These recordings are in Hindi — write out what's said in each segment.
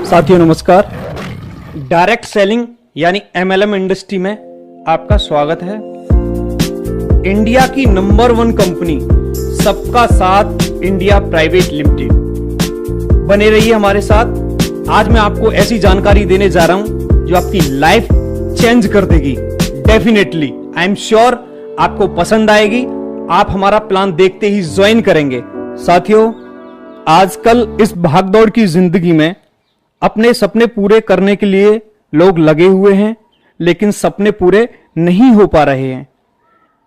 साथियों नमस्कार। डायरेक्ट सेलिंग यानी एमएलएम इंडस्ट्री में आपका स्वागत है। इंडिया की नंबर 1 कंपनी सबका साथ इंडिया प्राइवेट लिमिटेड। बने रहिए हमारे साथ। आज मैं आपको ऐसी जानकारी देने जा रहा हूं जो आपकी लाइफ चेंज कर देगी। डेफिनेटली आई एम श्योर आपको पसंद आएगी। आप हमारा प्लान देखते ही ज्वाइन करेंगे। साथियों, आजकल इस भागदौड़ की जिंदगी में अपने सपने पूरे करने के लिए लोग लगे हुए हैं, लेकिन सपने पूरे नहीं हो पा रहे हैं।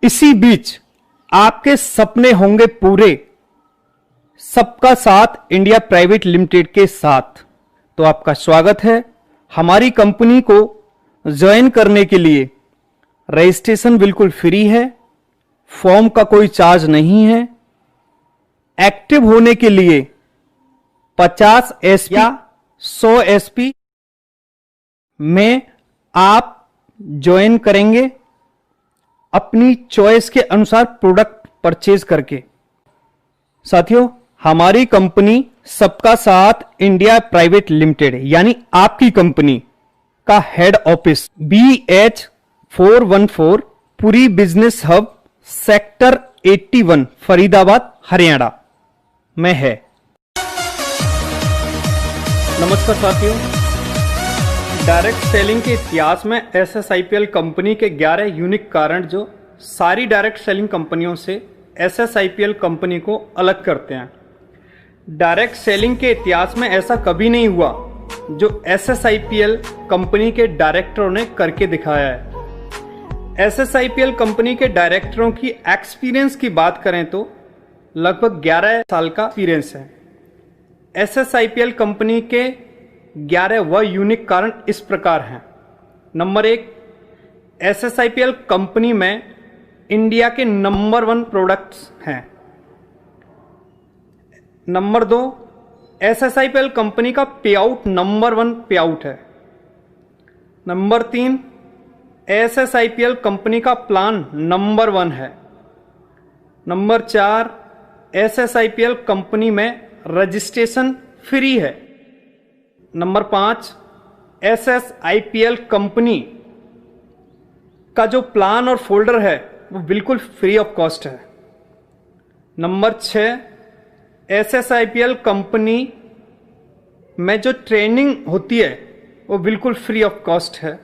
इसी बीच आपके सपने होंगे पूरे सबका साथ इंडिया प्राइवेट लिमिटेड के साथ। तो आपका स्वागत है। हमारी कंपनी को ज्वाइन करने के लिए रजिस्ट्रेशन बिल्कुल फ्री है, फॉर्म का कोई चार्ज नहीं है। एक्टिव होने के लिए 50 एसपी या 100 एसपी में आप ज्वाइन करेंगे अपनी चॉइस के अनुसार प्रोडक्ट परचेज करके। साथियों, हमारी कंपनी सबका साथ इंडिया प्राइवेट लिमिटेड यानी आपकी कंपनी का head office BH 414 Puri business hub sector 81 Faridabad Haryana में है। नमस्कार साथियों, डायरेक्ट सेलिंग के इतिहास में SSIPL कंपनी के 11 यूनिक कारण जो सारी डायरेक्ट सेलिंग कंपनियों से SSIPL कंपनी को अलग करते हैं। डायरेक्ट सेलिंग के इतिहास में ऐसा कभी नहीं हुआ जो SSIPL कंपनी के डायरेक्टरों ने करके दिखाया है। SSIPL कंपनी के डायरेक्टरों की एक्सपीरियंस की बात करें तो लगभग 11 साल का एक्सपीरियंस है। SSIPL कंपनी के 11 व यूनिक कारण इस प्रकार हैं। नंबर 1, SSIPL कंपनी में इंडिया के नंबर 1 प्रोडक्ट्स हैं। नंबर 2, SSIPL कंपनी का पे आउट नंबर 1 पे आउट है। नंबर 3, SSIPL कंपनी का प्लान नंबर 1 है। नंबर 4, SSIPL कंपनी में रजिस्ट्रेशन फ्री है। नंबर 5, SSIPL कंपनी का जो प्लान और फोल्डर है वो बिल्कुल फ्री ऑफ कॉस्ट है। नंबर 6, SSIPL कंपनी में जो ट्रेनिंग होती है वो बिल्कुल फ्री ऑफ कॉस्ट है।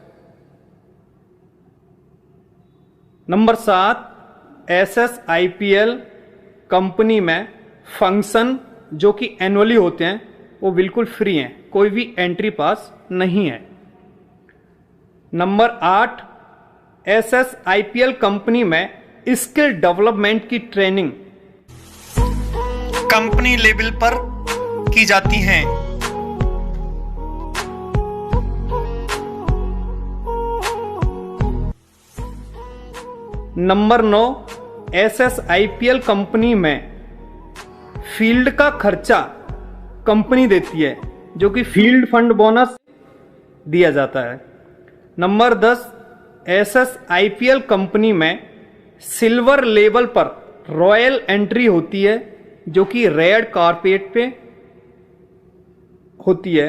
नंबर 7, SSIPL कंपनी में फंक्शन जो कि एनुअली होते हैं वो बिल्कुल फ्री हैं, कोई भी एंट्री पास नहीं है। नंबर 8, SSIPL कंपनी में स्किल डेवलपमेंट की ट्रेनिंग कंपनी लेवल पर की जाती हैं। नंबर 9, SSIPL कंपनी में फील्ड का खर्चा कंपनी देती है, जो कि फील्ड फंड बोनस दिया जाता है। नंबर 10, SSIPL कंपनी में सिल्वर लेवल पर रॉयल एंट्री होती है, जो कि रेड कारपेट पे होती है,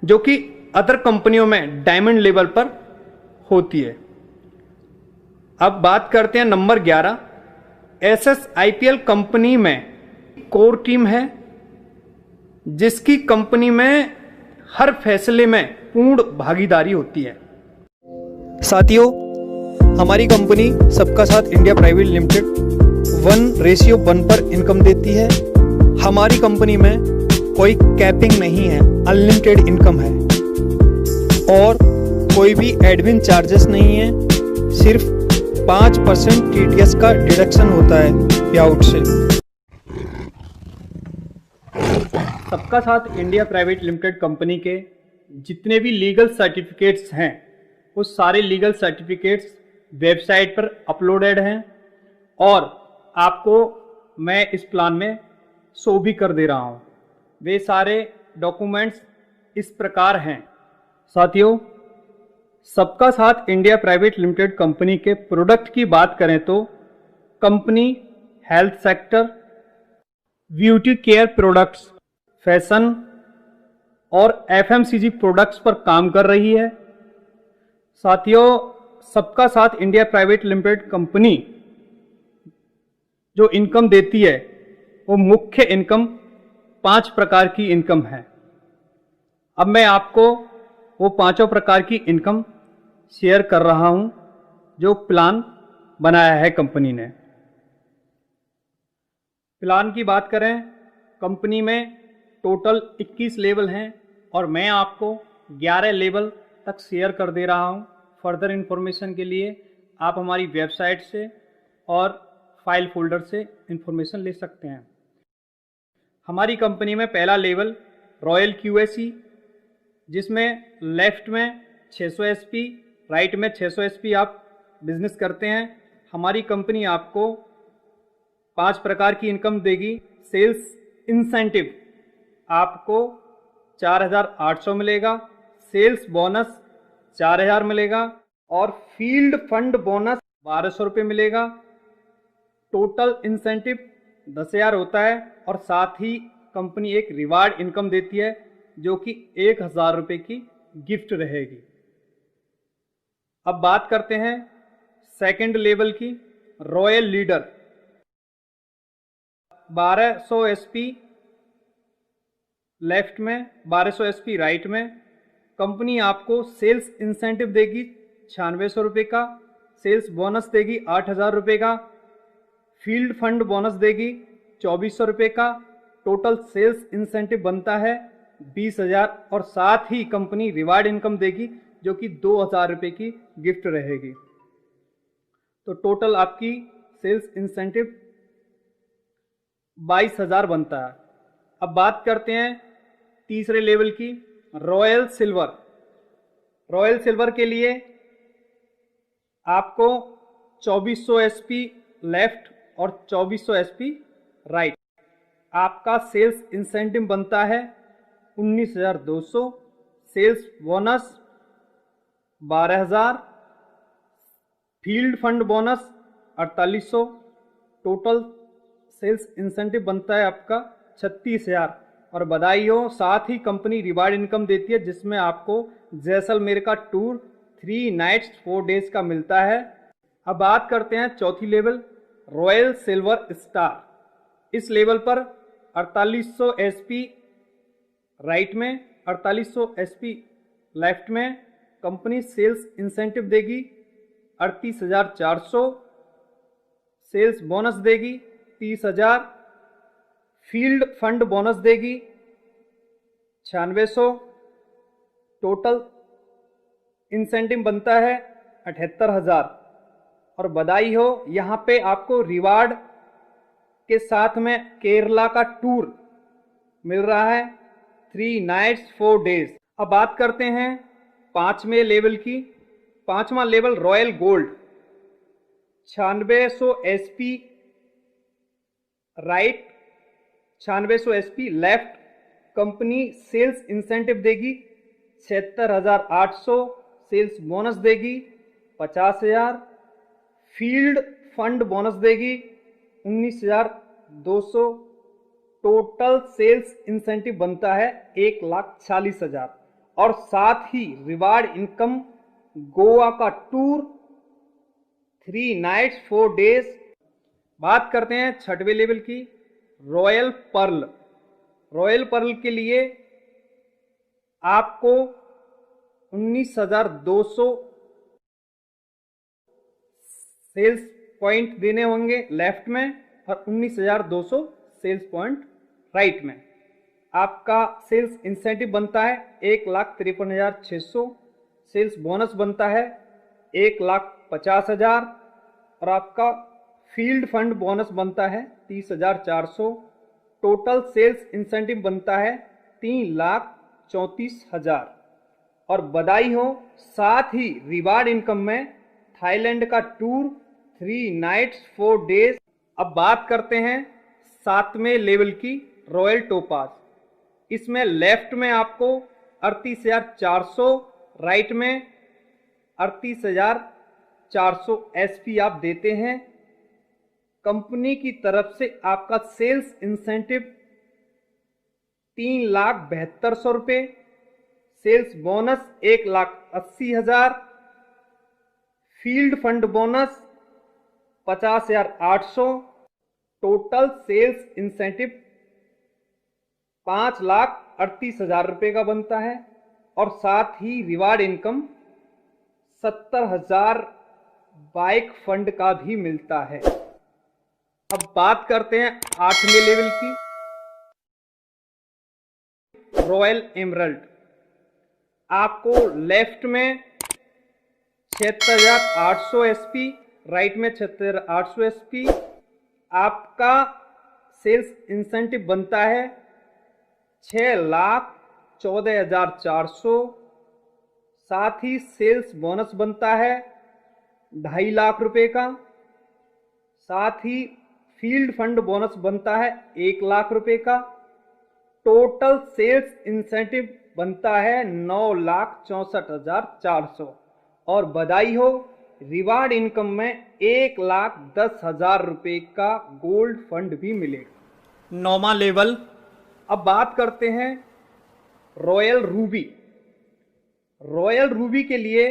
जो कि अदर कंपनियों में डायमंड लेवल पर होती है। अब बात करते हैं नंबर 11, SSIPL कंपनी में कोर टीम है, जिसकी कंपनी में हर फैसले में पूर्ण भागीदारी होती है। साथियों, हमारी कंपनी सबका साथ इंडिया प्राइवेट लिमिटेड 1:1 पर इनकम देती है। हमारी कंपनी में कोई कैपिंग नहीं है, अनलिमिटेड इनकम है और कोई भी एडमिन चार्जेस नहीं है। सिर्फ 5% TDS का डिडक्शन होता है पे आउट से। सबका साथ इंडिया प्राइवेट लिमिटेड कंपनी के जितने भी लीगल सर्टिफिकेट्स हैं वो सारे लीगल सर्टिफिकेट्स वेबसाइट पर अपलोडेड हैं और आपको मैं इस प्लान में शो भी कर दे रहा हूं। वे सारे डॉक्यूमेंट्स इस प्रकार हैं। साथियों, सबका साथ इंडिया प्राइवेट लिमिटेड कंपनी के प्रोडक्ट की बात करें तो company health sector, beauty care products, fashion और FMCG प्रोडक्ट्स पर काम कर रही है। साथियों, सबका साथ इंडिया प्राइवेट लिमिटेड कंपनी जो इनकम देती है वो मुख्य इनकम 5 प्रकार की इनकम है। अब मैं आपको वो पांचों प्रकार की इनकम शेयर कर रहा हूं जो प्लान बनाया है कंपनी ने। प्लान की बात करें, कंपनी में टोटल 21 लेवल हैं और मैं आपको 11 लेवल तक शेयर कर दे रहा हूं। फर्दर इंफॉर्मेशन के लिए आप हमारी वेबसाइट से और फाइल फोल्डर से इंफॉर्मेशन ले सकते हैं। हमारी कंपनी में पहला लेवल रॉयल QAC, जिसमें लेफ्ट में 600 SP, राइट में 600 SP आप बिजनेस करते हैं। हमारी कंपनी आपको 5 प्रकार की इनकम देगी। सेल्स इंसेंटिव आपको 4,800 मिलेगा, सेल्स बोनस 4,000 मिलेगा और फील्ड फंड बोनस 1,200 रुपये मिलेगा। टोटल इंसेंटिव 10,000 होता है और साथ ही कंपनी एक रिवार्ड इनकम देती है जो कि 1,000 रुपये की गिफ्ट रहेगी। अब बात करते हैं सेकंड लेवल की, रॉयल लीडर। 1200 SP लेफ्ट में, 1200 SP राइट में। कंपनी आपको सेल्स इंसेंटिव देगी 9600 रुपये का, सेल्स बोनस देगी 8,000 रुपये का, फील्ड फंड बोनस देगी 2,400 रुपये का। टोटल सेल्स इंसेंटिव बनता है 20,000 और साथ ही कंपनी रिवार्ड इनकम देगी जो कि 2,000 रुपये की गिफ्ट रहेगी। तो टोटल आपकी सेल्स इंसेंटिव 22,000 बनता है। अब बात करते हैं तीसरे लेवल की, रॉयल सिल्वर। रॉयल सिल्वर के लिए आपको 2,400 SP लेफ्ट और 2,400 SP राइट। आपका सेल्स इंसेंटिव बनता है 19,200, sales bonus 12,000, field fund bonus 4,800। Total sales incentive बनता है आपका 36,000। और बधाई हो, साथ ही कंपनी रिवार्ड इनकम देती है जिसमें आपको जैसलमेर का टूर 3 नाइट्स 4 डेज का मिलता है। अब बात करते हैं चौथी लेवल, रॉयल सिल्वर स्टार। इस लेवल पर 4,800 SP राइट में, 4,800 SP लेफ्ट में कंपनी सेल्स इंसेंटिव देगी 38,400, सेल्स बोनस देगी 30,000, फील्ड फंड बोनस देगी 9600। टोटल इंसेंटिव बनता है 78,000। और बधाई हो, यहाँ पे आपको रिवार्ड के साथ में केरला का टूर मिल रहा है 3 नाइट्स 4 डेज। अब बात करते हैं पांचवें लेवल की। पांचवा level royal gold, 9600 SP right, 9600 SP left. Company sales incentive देगी 76,800, सेल्स बोनस देगी 50,000, फील्ड फंड बोनस देगी 19,200। टोटल सेल्स इंसेंटिव बनता है 1,40,000 और साथ ही रिवार्ड इनकम गोवा का टूर 3 नाइट्स 4 डेज। बात करते हैं छठवें लेवल की, रॉयल पर्ल। रॉयल पर्ल के लिए आपको 19,200 सेल्स पॉइंट देने होंगे लेफ्ट में और 19,200 सेल्स पॉइंट राइट में। आपका सेल्स इंसेंटिव बनता है 1,53,600, सेल्स बोनस बनता है 1,50,000 और आपका फील्ड फंड बोनस बनता है 30,400। टोटल सेल्स इंसेंटिव बनता है 3,34,000। और बधाई हो, साथ ही रिवार्ड इनकम में थाईलैंड का टूर 3 नाइट्स 4 डेज। अब बात करते हैं सातवें लेवल की, रॉयल टोपाज। इसमें लेफ्ट में आपको 38,400, राइट में 38,400 SP आप देते हैं। कंपनी की तरफ से आपका सेल्स इंसेंटिव 3,72,000 रुपये sales bonus 1,80,000, field fund bonus 50,800, total sales incentive 5,38,000 रुपये का बनता है और साथ ही रिवार्ड इनकम 70,000 बाइक फंड का भी मिलता है। अब बात करते हैं 8वें लेवल की, रॉयल एमरल्ड। आपको लेफ्ट में 76,800 एसपी, राइट में 76,800 एसपी। आपका सेल्स इंसेंटिव बनता है 6,14,400, साथ ही सेल्स बोनस बनता है 2.5 लाख रुपए का, साथ ही फील्ड फंड बोनस बनता है 1 लाख रुपए का। टोटल सेल्स इंसेंटिव बनता है 9,64,400 और बधाई हो, रिवार्ड इनकम में 1,10,000 रुपए का गोल्ड फंड भी मिलेगा। 9वां लेवल। अब बात करते हैं रॉयल रूबी। रॉयल रूबी के लिए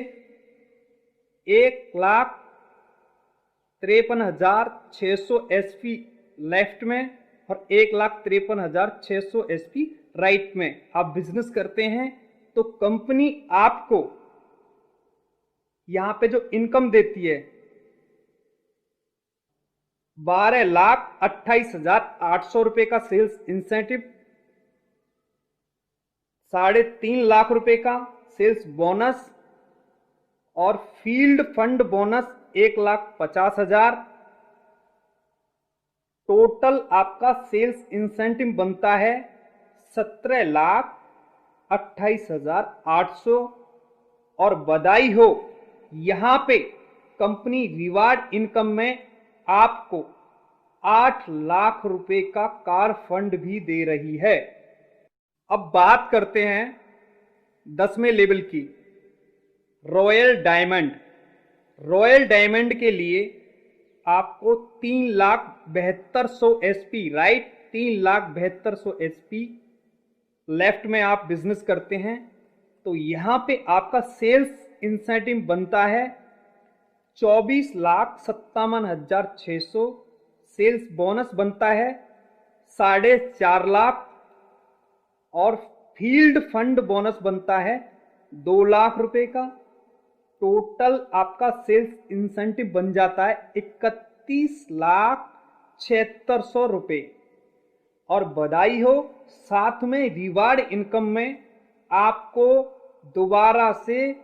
1,53,600 एसपी लेफ्ट में और 1,53,600 एसपी राइट में आप बिजनेस करते हैं तो कंपनी आपको यहां पे जो इनकम देती है 12,28,800 रुपए का सेल्स इंसेंटिव, 3.5 लाख रुपए का सेल्स बोनस और फील्ड फंड बोनस 1,50,000। टोटल आपका सेल्स इंसेंटिव बनता है 17,28,800 और बधाई हो, यहां पे कंपनी रिवार्ड इनकम में आपको 8 लाख रुपए का कार फंड भी दे रही है। अब बात करते हैं 10वें लेवल की, रॉयल डायमंड। रॉयल डायमंड के लिए आपको 3,72,100 एसपी, राइट 3,72,100 एसपी लेफ्ट में आप बिजनेस करते हैं तो यहां पे आपका सेल्स इंसेंटिव बनता है 24,57,600, सेल्स बोनस बनता है 4.5 लाख और फील्ड फंड बोनस बनता है 2 लाख रुपए का। टोटल आपका सेल्स इंसेंटिव बन जाता है 31,76,100 रुपए और बधाई हो, साथ में रिवार्ड इनकम में आपको दोबारा से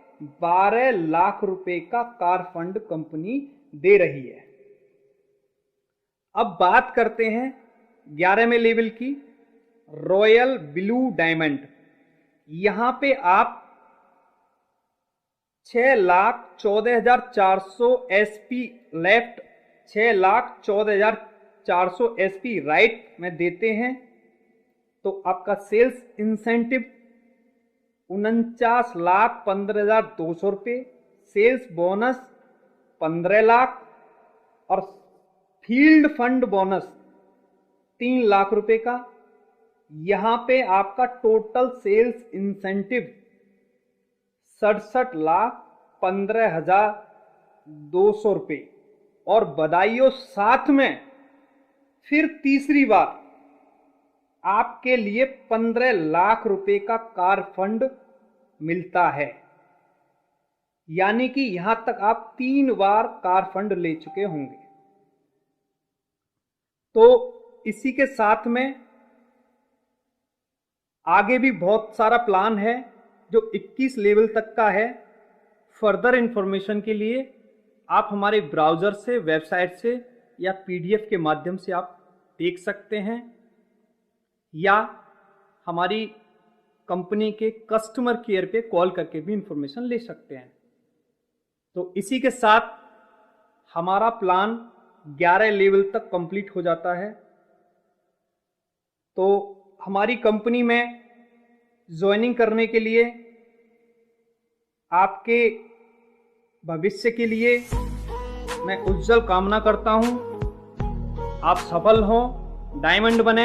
12 लाख रुपए का कार फंड कंपनी दे रही है। अब बात करते हैं 11वें लेवल की, रॉयल ब्लू डायमंड। यहां पे आप 6,14,400 एसपी लेफ्ट, 6,14,400 एसपी राइट में देते हैं तो आपका सेल्स इंसेंटिव 49,15,200 रुपये, सेल्स बोनस 15 लाख और फील्ड फंड बोनस 3 लाख रुपए का। यहां पे आपका टोटल सेल्स इंसेंटिव 67,15,200 रुपये और बधाइयों, साथ में फिर तीसरी बार आपके लिए 15 लाख रुपए का कार फंड मिलता है, यानी कि यहां तक आप 3 बार कार फंड ले चुके होंगे। तो इसी के साथ में आगे भी बहुत सारा प्लान है जो 21 लेवल तक का है। फर्दर इंफॉर्मेशन के लिए आप हमारे ब्राउज़र से, वेबसाइट से या पीडीएफ के माध्यम से आप देख सकते हैं या हमारी कंपनी के कस्टमर केयर पे कॉल करके भी इंफॉर्मेशन ले सकते हैं। तो इसी के साथ हमारा प्लान 11 लेवल तक कंप्लीट हो जाता है। तो हमारी कंपनी में ज्वाइनिंग करने के लिए, आपके भविष्य के लिए मैं उज्जवल कामना करता हूं। आप सफल हों, डायमंड बने।